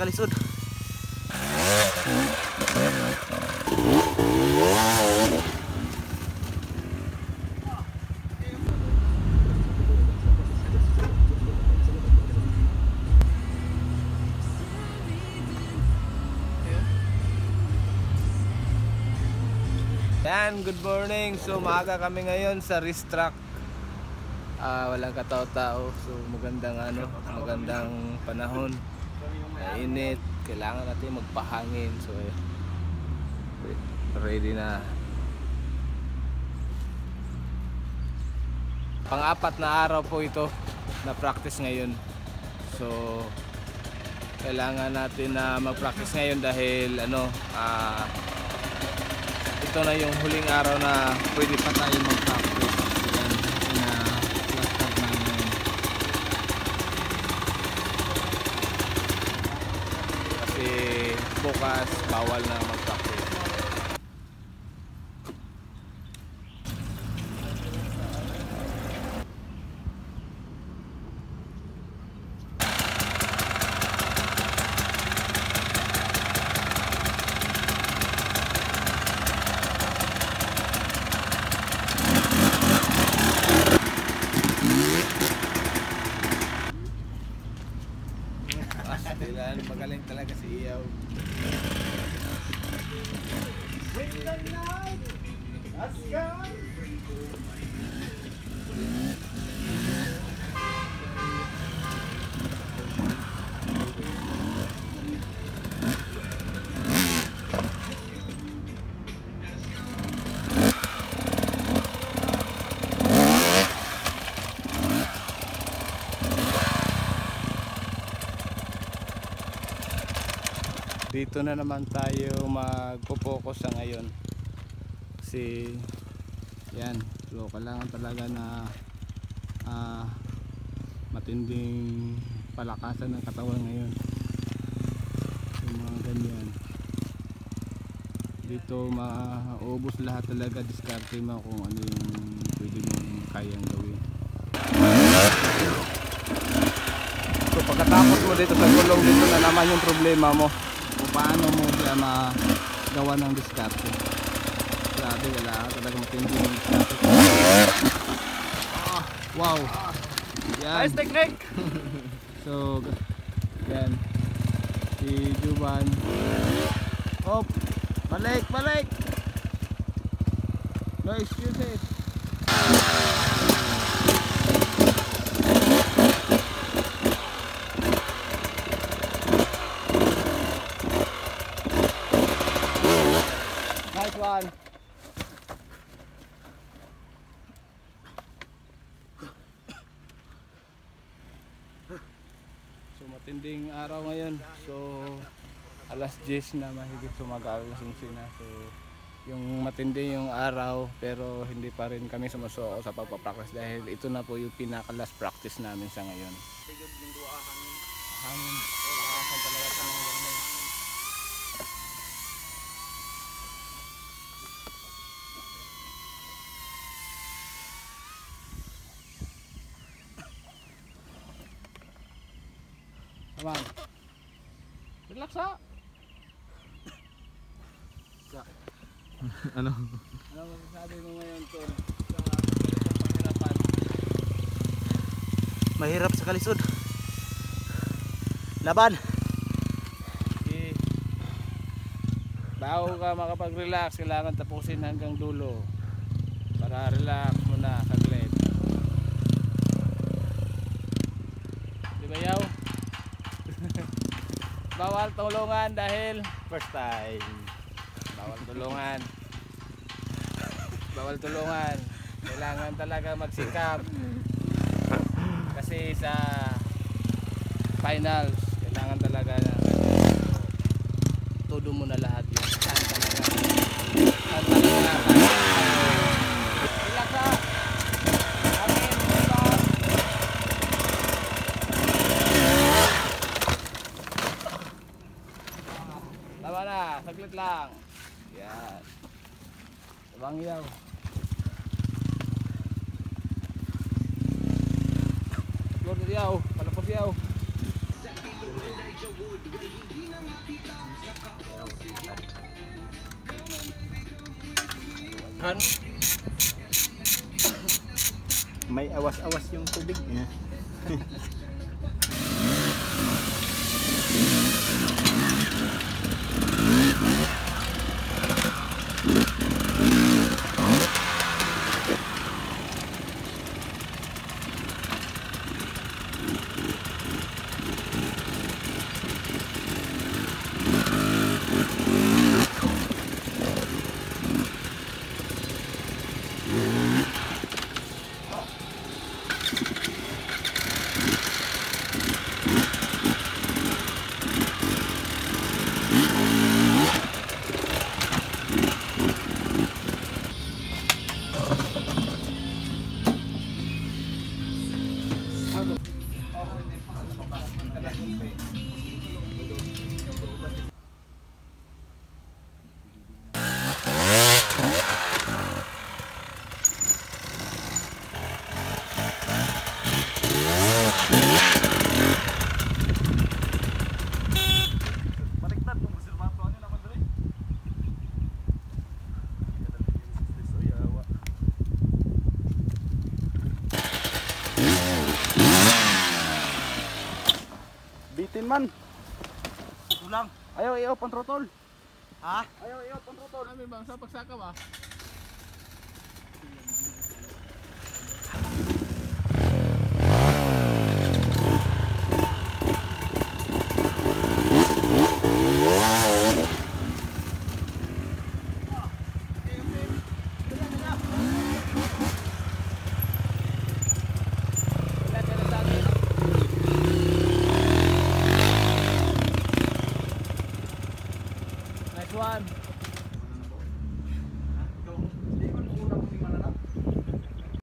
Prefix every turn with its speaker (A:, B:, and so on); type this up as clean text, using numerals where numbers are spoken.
A: kalisod. Yan, good morning. So maaga kami ngayon sa race track. Walang katao-tao. So magandang panahon. Mainit, kailangan natin magpahangin. So ready na. Pang-apat na araw po ito na practice ngayon. So kailangan natin na mag-practice ngayon dahil ito na yung huling araw na pwede pa tayo mag-practice. Kasi bukas bawal na mag-practice. Magaling talaga si Iyaw. Let's go! Dito na naman tayo magpo-focus sa ngayon. Kasi yan, so kailangan talaga na matinding palakasan ng katawan ngayon. Yung mga ganyan. Dito maubos lahat talaga, diskarte mo kung ano yung pwede mong kayang gawin. So pagkatapos mo dito sa gulong, dito na naman yung problema mo. Paano mo siya magawa ng diskarte. Grabe, wala talaga matindi ng diskarte. Wow, yan. Nice technique. So yan, si Juban. Hop, balik. No excuses. Nice one. So matinding araw ngayon. So alas 10 na mahigit sumag-alasing na. So yung matindi yung araw, pero hindi pa rin kami sumusuko sa pagpapractice dahil ito na po yung pinaka-last practice namin sa ngayon. Hangin. Talaga sa mga Come on. Relax ha. Ano masasabi mo ngayon, Ton? Mahirap sa kalisod. Laban. Okay. Bago ka makapag-relax, kailangan tapusin hanggang dulo. Para relax muna saglit. Di ba, Yaw? Bawal tulungan dahil first time. Bawal tulungan. Kailangan talaga magsikap. Kasi sa finals, kailangan talaga na todo mo na lahat yun. Saan talaga. Relax ha. Tama na, saglit lang. Yan. Sabang Iyaw. Lord Iyaw, palapos Iyaw. Han?
B: May awas-awas yung tubig niya. Bitin man.
A: Ito lang.
B: Ayaw i-open throttle.
A: Ha?
B: Ayaw i-open throttle.
A: Kami bang sa pagsaka ba? Nice one.